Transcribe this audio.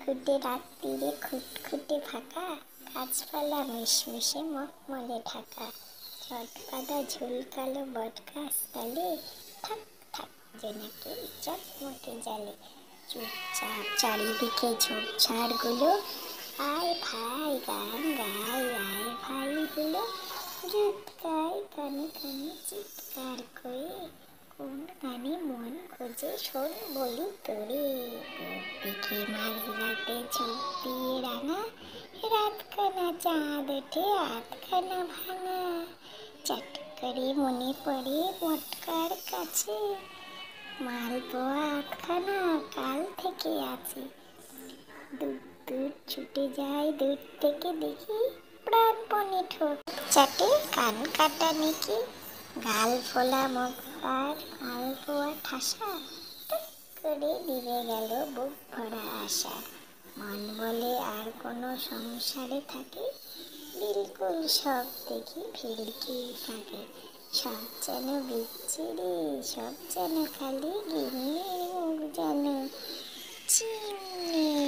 খুটখুটে রাত্রিরে খুটখুটে ফাঁকা, গাছপালা মিশমিশে মখমলে ঢাকা, চটকাদা ঝুলকালো বটগাছ তালে, থাক থাক জোনাকি চটমটে জালে, চুপচাপ চারিদিকে ঝোপঝাড়গুলো, আয় ভাই গান গাই আয় ভাই গুলো, গীত গাই কানে কানে চিৎকার করে, কোন গানে মন খোঁজে শোন বলি তোরে, দিকে মাঝরাতে ঝোপ দিয়ে রাঙা, রাতখানা চাঁদ ওঠে আধখানা ভাঙা, চট করে মনে পড়ে মোটকার কাছে, মালপোয়া আধখানা কাল থেকে আছে, দূর দূর ছুটে যায়, দূর থেকে দেখি প্রাণপণে ঠোঁট চাটে কান কাটা নেকি, গাল ফোলা মুখ আর মালপোয়া ঠাসা, টুক করে নিভে গেল বুক ভরা আশা, মন বলে আর কোনো সংসারে থাকে, বিলকুল সব দেখি ভিড়কির ফাঁকে, সব যেন বিচ্ছিরি, সব যেন খালি গিন্নির মুখ যেন চিমনি।